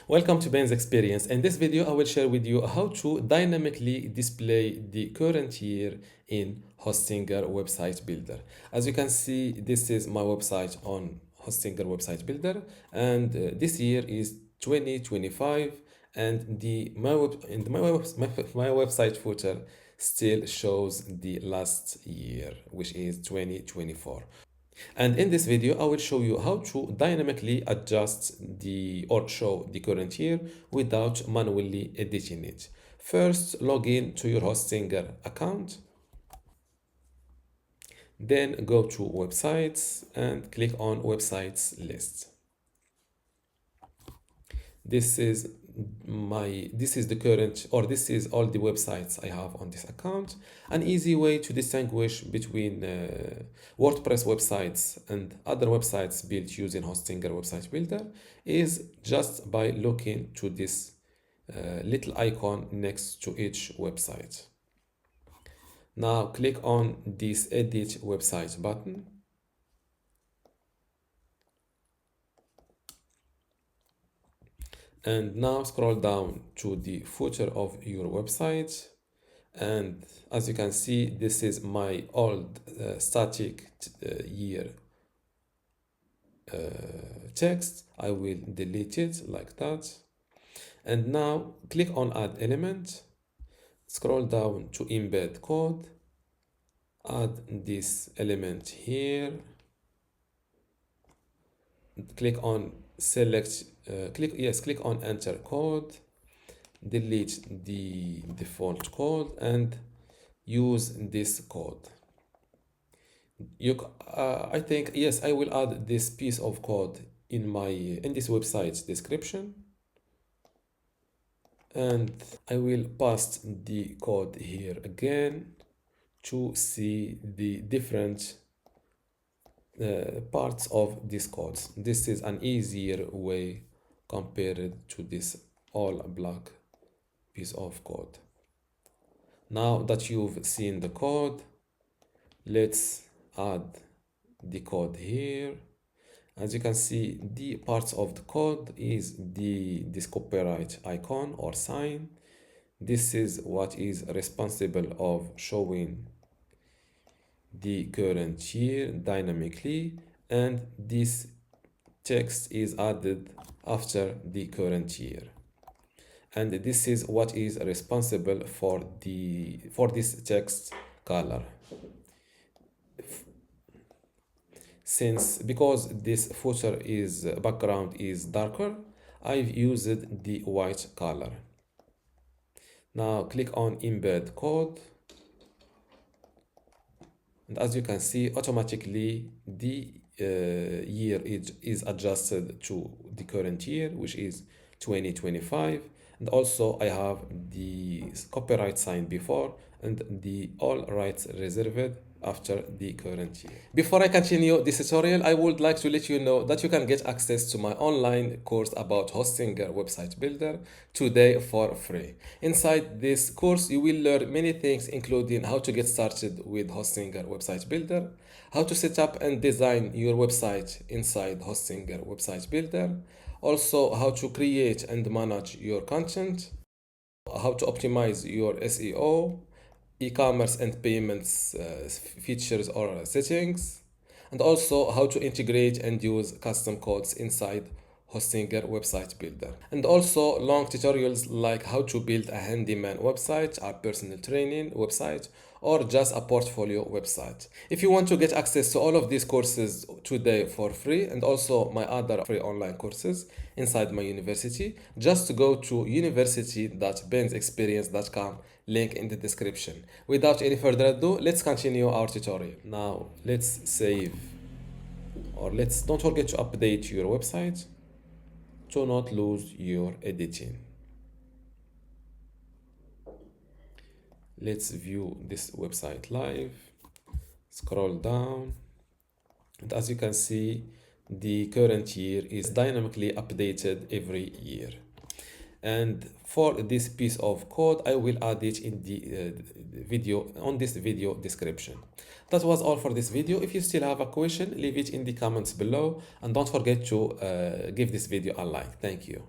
Welcome to Ben's Experience. In this video, I will share with you how to dynamically display the current year in Hostinger Website Builder. As you can see, this is my website on Hostinger Website Builder, and this year is 2025, and my website footer still shows the last year, which is 2024. And in this video, I will show you how to dynamically adjust or show the current year without manually editing it. First, log in to your Hostinger account. Then go to websites and click on websites list. This is the current, or this is all the websites I have on this account. An easy way to distinguish between WordPress websites and other websites built using Hostinger Website Builder is just by looking to this little icon next to each website. Now click on this Edit Website button. And now scroll down to the footer of your website. And as you can see, this is my old static year text. I will delete it like that. And now click on Add Element. Scroll down to Embed Code. Add this element here. Click on click on Enter Code, delete the default code, and use this code. I think, yes, I will add this piece of code in this website's description, and I will paste the code here again to see the different parts of this code. This is an easier way compared to this all black piece of code. Now that you've seen the code, let's add the code here. As you can see, the parts of the code is this copyright icon or sign. This is what is responsible of showing the current year dynamically, and this text is added after the current year, and this is what is responsible for this text color. Because this footer background is darker, I've used the white color. Now click on Embed Code. And as you can see, automatically the year is adjusted to the current year, which is 2025. And also I have the copyright sign before and the all rights reserved after the current year. Before I continue this tutorial, I would like to let you know that you can get access to my online course about Hostinger Website Builder today for free. Inside this course, you will learn many things, including how to get started with Hostinger Website Builder, how to set up and design your website inside Hostinger Website Builder, also how to create and manage your content, how to optimize your SEO, e-commerce and payments features or settings, and also how to integrate and use custom codes inside Hostinger Website Builder, and also long tutorials like how to build a handyman website, a personal training website, or just a portfolio website. If you want to get access to all of these courses today for free, and also my other free online courses inside my university, just go to university.bensexperience.com, link in the description. Without any further ado, let's continue our tutorial. Now let's save, or don't forget to update your website to not lose your editing. Let's view this website live. Scroll down, and as you can see, the current year is dynamically updated every year. And for this piece of code, I will add it in the this video description. That was all for this video. If you still have a question, leave it in the comments below, and don't forget to give this video a like. Thank you.